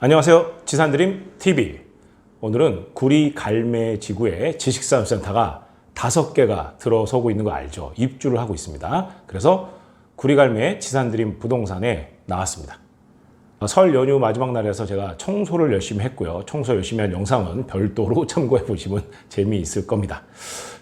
안녕하세요. 지산드림 TV. 오늘은 구리 갈매 지구에 지식산업센터가 5개가 들어서고 있는 거 알죠? 입주를 하고 있습니다. 그래서 구리 갈매 지산드림 부동산에 나왔습니다. 설 연휴 마지막 날에서 제가 청소를 열심히 했고요. 청소 열심히 한 영상은 별도로 참고해 보시면 재미있을 겁니다.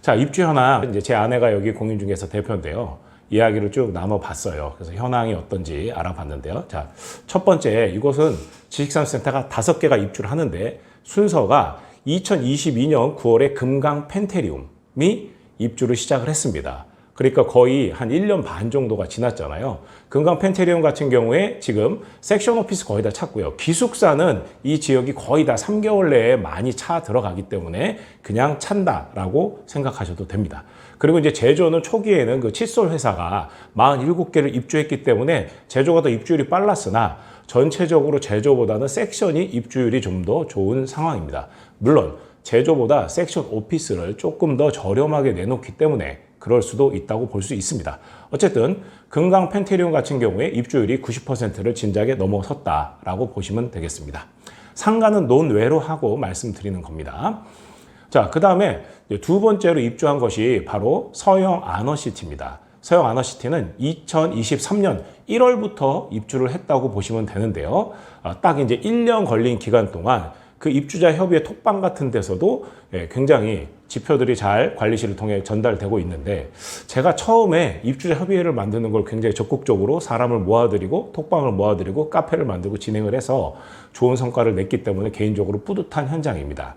자, 입주 현황, 이제 제 아내가 여기 공인중개사 대표인데요. 이야기를 쭉 나눠봤어요. 그래서 현황이 어떤지 알아봤는데요. 자, 첫 번째, 이곳은 지식산업센터가 5개가 입주를 하는데 순서가 2022년 9월에 금강 펜테리움이 입주를 시작을 했습니다. 그러니까 거의 한 1년 반 정도가 지났잖아요. 금강 펜테리움 같은 경우에 지금 섹션 오피스 거의 다 찼고요. 기숙사는 이 지역이 거의 다 3개월 내에 많이 차 들어가기 때문에 그냥 찬다라고 생각하셔도 됩니다. 그리고 이제 제조는 초기에는 그 칫솔 회사가 47개를 입주했기 때문에 제조가 더 입주율이 빨랐으나 전체적으로 제조보다는 섹션이 입주율이 좀 더 좋은 상황입니다. 물론 제조보다 섹션 오피스를 조금 더 저렴하게 내놓기 때문에 그럴 수도 있다고 볼 수 있습니다. 어쨌든 금강 펜테리움 같은 경우에 입주율이 90%를 진작에 넘어섰다라고 보시면 되겠습니다. 상가는 논외로 하고 말씀드리는 겁니다. 자, 그 다음에 두 번째로 입주한 것이 바로 서영 아너시티입니다. 서영 아너시티는 2023년 1월부터 입주를 했다고 보시면 되는데요. 딱 이제 1년 걸린 기간 동안 그 입주자 협의회 톡방 같은 데서도 굉장히 지표들이 잘 관리실을 통해 전달되고 있는데, 제가 처음에 입주자 협의회를 만드는 걸 굉장히 적극적으로 사람을 모아드리고 톡방을 모아드리고 카페를 만들고 진행을 해서 좋은 성과를 냈기 때문에 개인적으로 뿌듯한 현장입니다.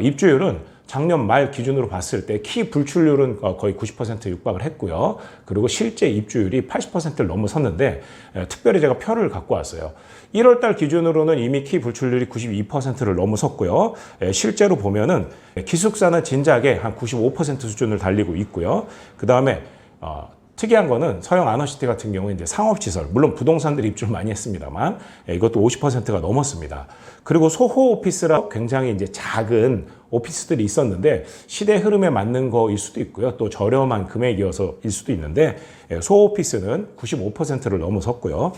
입주율은 작년 말 기준으로 봤을 때 키 불출률은 거의 90% 육박을 했고요. 그리고 실제 입주율이 80%를 넘어섰는데 특별히 제가 표를 갖고 왔어요. 1월 달 기준으로는 이미 키 불출률이 92%를 넘어섰고요. 실제로 보면은 기숙사는 진작에 한 95% 수준을 달리고 있고요. 그 다음에 특이한 거는 서영 아너시티 같은 경우에 이제 상업시설, 물론 부동산들 입주를 많이 했습니다만 이것도 50%가 넘었습니다. 그리고 소호 오피스라 굉장히 이제 작은 오피스들이 있었는데 시대 흐름에 맞는 거일 수도 있고요. 또 저렴한 금액이어서일 수도 있는데 소호 오피스는 95%를 넘어섰고요.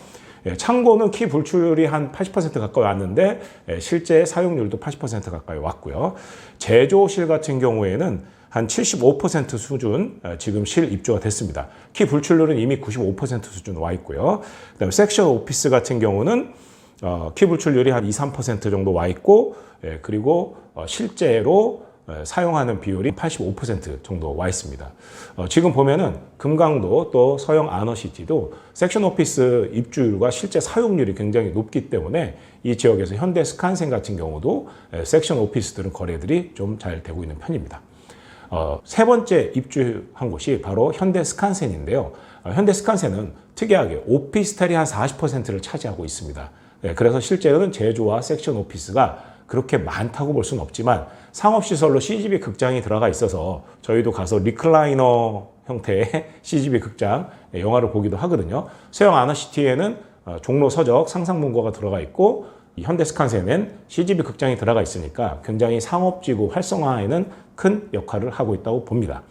창고는 키 불출률이 한 80% 가까이 왔는데 실제 사용률도 80% 가까이 왔고요. 제조실 같은 경우에는 한 75% 수준 지금 실 입주가 됐습니다. 키 불출률은 이미 95% 수준 와 있고요. 그다음에 섹션 오피스 같은 경우는 키 불출률이 한 2~3% 정도 와 있고, 그리고 실제로 사용하는 비율이 85% 정도 와 있습니다. 지금 보면은 금강도 또 서영 아너시티도 섹션 오피스 입주율과 실제 사용률이 굉장히 높기 때문에 이 지역에서 현대 스칸센 같은 경우도 섹션 오피스들은 거래들이 좀 잘 되고 있는 편입니다. 세 번째 입주한 곳이 바로 현대 스칸센인데요. 현대 스칸센은 특이하게 오피스텔이 한 40%를 차지하고 있습니다. 그래서 실제로는 제조와 섹션 오피스가 그렇게 많다고 볼 수는 없지만 상업시설로 CGV 극장이 들어가 있어서 저희도 가서 리클라이너 형태의 CGV 극장 영화를 보기도 하거든요. 서영 아너시티에는 종로 서적 상상문고가 들어가 있고, 현대 스칸센엔 CGV 극장이 들어가 있으니까 굉장히 상업지구 활성화에는 큰 역할을 하고 있다고 봅니다.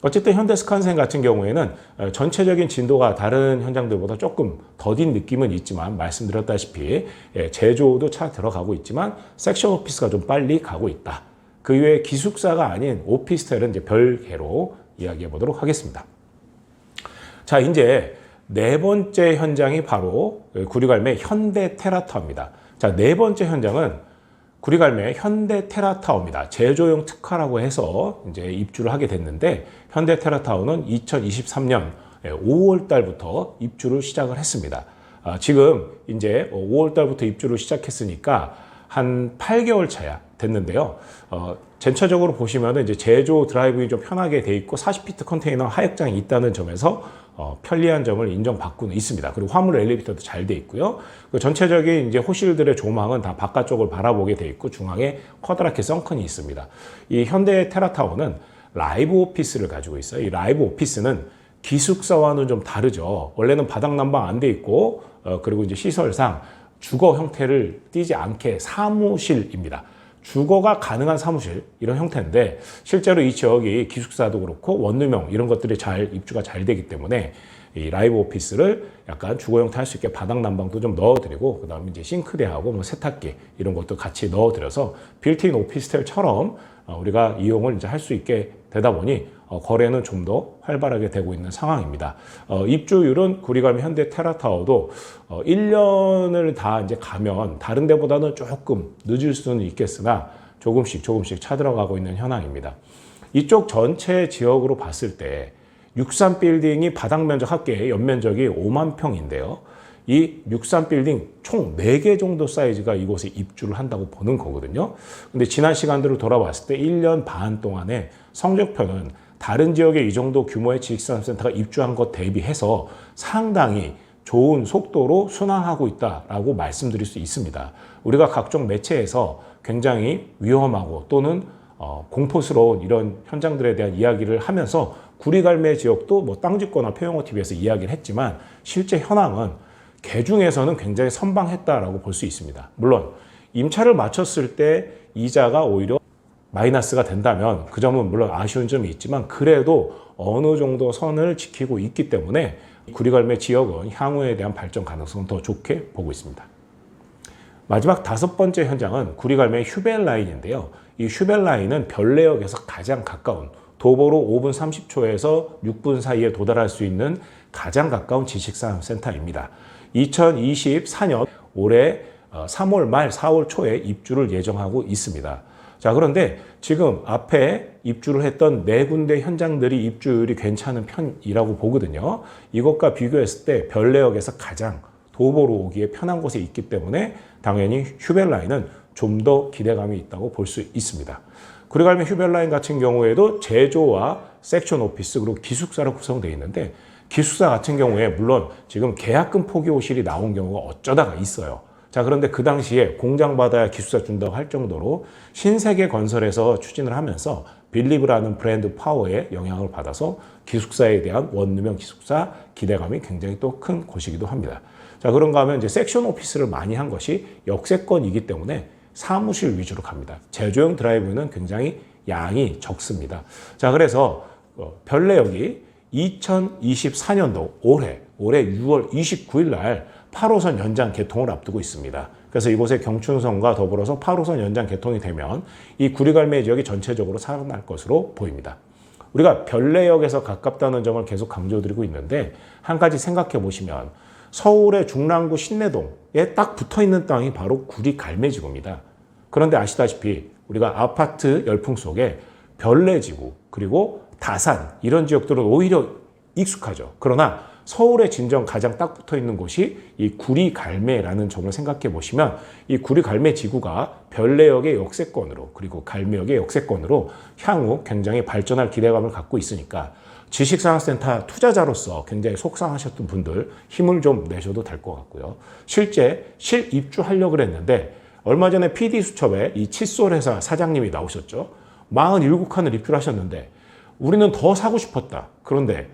어쨌든 현대 스칸센 같은 경우에는 전체적인 진도가 다른 현장들보다 조금 더딘 느낌은 있지만 말씀드렸다시피 제조도 차 들어가고 있지만 섹션 오피스가 좀 빨리 가고 있다. 그 외에 기숙사가 아닌 오피스텔은 이제 별개로 이야기해 보도록 하겠습니다. 자, 이제 네 번째 현장이 바로 구리갈매 현대 테라타워입니다. 자, 네 번째 현장은 구리갈매 현대 테라타워입니다. 제조용 특화라고 해서 이제 입주를 하게 됐는데, 현대 테라타워는 2023년 5월 달부터 입주를 시작을 했습니다. 지금 이제 5월 달부터 입주를 시작했으니까 한 8개월 차야 됐는데요. 전체적으로 보시면은 이제 제조 드라이브이 좀 편하게 돼 있고 40피트 컨테이너 하역장이 있다는 점에서 편리한 점을 인정받고는 있습니다. 그리고 화물 엘리베이터도 잘 돼 있고요. 그 전체적인 이제 호실들의 조망은 다 바깥쪽을 바라보게 돼 있고 중앙에 커다랗게 선큰이 있습니다. 이 현대 테라타워는 라이브 오피스를 가지고 있어요. 이 라이브 오피스는 기숙사와는 좀 다르죠. 원래는 바닥 난방 안 돼 있고 그리고 이제 시설상 주거 형태를 띠지 않게 사무실입니다. 주거가 가능한 사무실 이런 형태인데 실제로 이 지역이 기숙사도 그렇고 원룸형 이런 것들이 잘 입주가 잘 되기 때문에 이 라이브 오피스를 약간 주거 형태 할 수 있게 바닥 난방도 좀 넣어드리고 그다음에 이제 싱크대하고 뭐 세탁기 이런 것도 같이 넣어드려서 빌트인 오피스텔처럼 우리가 이용을 이제 할 수 있게 되다 보니 거래는 좀 더 활발하게 되고 있는 상황입니다. 입주율은 구리갈매 현대 테라타워도 1년을 다 이제 가면 다른 데보다는 조금 늦을 수는 있겠으나 조금씩 차들어가고 있는 현황입니다. 이쪽 전체 지역으로 봤을 때 63빌딩이 바닥 면적 합계 연면적이 5만 평인데요. 이 63빌딩 총 4개 정도 사이즈가 이곳에 입주를 한다고 보는 거거든요. 근데 지난 시간들을 돌아봤을 때 1년 반 동안에 성적표는 다른 지역에 이 정도 규모의 지식산업센터가 입주한 것 대비해서 상당히 좋은 속도로 순항하고 있다라고 말씀드릴 수 있습니다. 우리가 각종 매체에서 굉장히 위험하고 또는 공포스러운 이런 현장들에 대한 이야기를 하면서 구리갈매 지역도 뭐 땅짓거나 표영어TV에서 이야기를 했지만 실제 현황은 개중에서는 굉장히 선방했다라고 볼 수 있습니다. 물론 임차를 마쳤을 때 이자가 오히려 마이너스가 된다면 그 점은 물론 아쉬운 점이 있지만 그래도 어느 정도 선을 지키고 있기 때문에 구리갈매 지역은 향후에 대한 발전 가능성은 더 좋게 보고 있습니다. 마지막 5번째 현장은 구리갈매 휴벨라인인데요. 이 휴벨라인은 별내역에서 가장 가까운 도보로 5분 30초에서 6분 사이에 도달할 수 있는 가장 가까운 지식산업센터입니다. 2024년 올해 3월 말 4월 초에 입주를 예정하고 있습니다. 자, 그런데 지금 앞에 입주를 했던 4군데 현장들이 입주율이 괜찮은 편이라고 보거든요. 이것과 비교했을 때 별내역에서 가장 도보로 오기에 편한 곳에 있기 때문에 당연히 휴벨라인은 좀 더 기대감이 있다고 볼 수 있습니다. 구리갈매 휴벨라인 같은 경우에도 제조와 섹션 오피스 그리고 기숙사로 구성되어 있는데 기숙사 같은 경우에 물론 지금 계약금 포기 호실이 나온 경우가 어쩌다가 있어요. 자, 그런데 그 당시에 공장 받아야 기숙사 준다고 할 정도로 신세계 건설에서 추진을 하면서 빌리브라는 브랜드 파워에 영향을 받아서 기숙사에 대한 원룸형 기숙사 기대감이 굉장히 또 큰 곳이기도 합니다. 자, 그런가 하면 이제 섹션 오피스를 많이 한 것이 역세권이기 때문에 사무실 위주로 갑니다. 제조용 드라이브는 굉장히 양이 적습니다. 자, 그래서 별내역이 2024년도 올해 6월 29일 날 8호선 연장 개통을 앞두고 있습니다. 그래서 이곳의 경춘선과 더불어서 8호선 연장 개통이 되면 이 구리갈매 지역이 전체적으로 살아날 것으로 보입니다. 우리가 별내역에서 가깝다는 점을 계속 강조드리고 있는데 한 가지 생각해 보시면 서울의 중랑구 신내동에 딱 붙어있는 땅이 바로 구리갈매지구입니다. 그런데 아시다시피 우리가 아파트 열풍 속에 별내지구 그리고 다산 이런 지역들은 오히려 익숙하죠. 그러나 서울에 진정 가장 딱 붙어 있는 곳이 이 구리갈매라는 점을 생각해 보시면 이 구리갈매 지구가 별내역의 역세권으로 그리고 갈매역의 역세권으로 향후 굉장히 발전할 기대감을 갖고 있으니까 지식산업센터 투자자로서 굉장히 속상하셨던 분들 힘을 좀 내셔도 될 것 같고요. 실제 실입주하려고 했는데 얼마 전에 PD수첩에 이 칫솔 회사 사장님이 나오셨죠. 47칸을 입주를 하셨는데 우리는 더 사고 싶었다. 그런데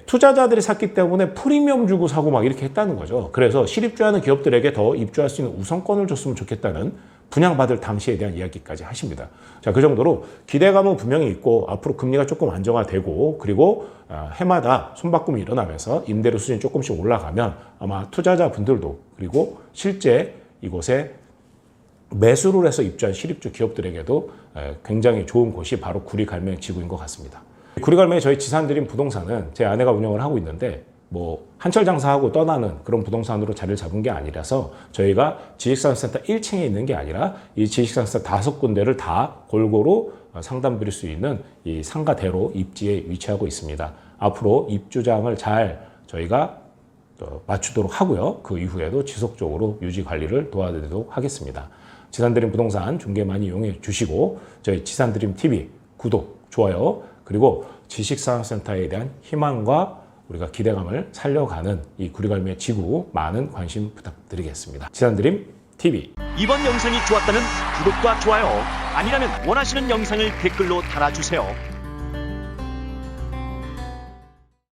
투자자들이 샀기 때문에 프리미엄 주고 사고 막 이렇게 했다는 거죠. 그래서 실입주하는 기업들에게 더 입주할 수 있는 우선권을 줬으면 좋겠다는 분양받을 당시에 대한 이야기까지 하십니다. 자, 그 정도로 기대감은 분명히 있고 앞으로 금리가 조금 안정화되고 그리고 해마다 손바꿈이 일어나면서 임대료 수준이 조금씩 올라가면 아마 투자자분들도 그리고 실제 이곳에 매수를 해서 입주한 실입주 기업들에게도 굉장히 좋은 곳이 바로 구리갈매 지구인 것 같습니다. 구리갈매 저희 지산드림 부동산은 제 아내가 운영을 하고 있는데 뭐 한철 장사하고 떠나는 그런 부동산으로 자리를 잡은 게 아니라서 저희가 지식산업센터 1층에 있는 게 아니라 이 지식산업센터 5군데를 다 골고루 상담드릴 수 있는 이 상가대로 입지에 위치하고 있습니다. 앞으로 입주장을 잘 저희가 맞추도록 하고요. 그 이후에도 지속적으로 유지 관리를 도와드리도록 하겠습니다. 지산드림 부동산 중개 많이 이용해 주시고 저희 지산드림 TV 구독, 좋아요 그리고 지식산업센터에 대한 희망과 우리가 기대감을 살려가는 이 구리갈매 지구 많은 관심 부탁드리겠습니다. 지산드림 TV 이번 영상이 좋았다면 구독과 좋아요 아니라면 원하시는 영상을 댓글로 달아주세요.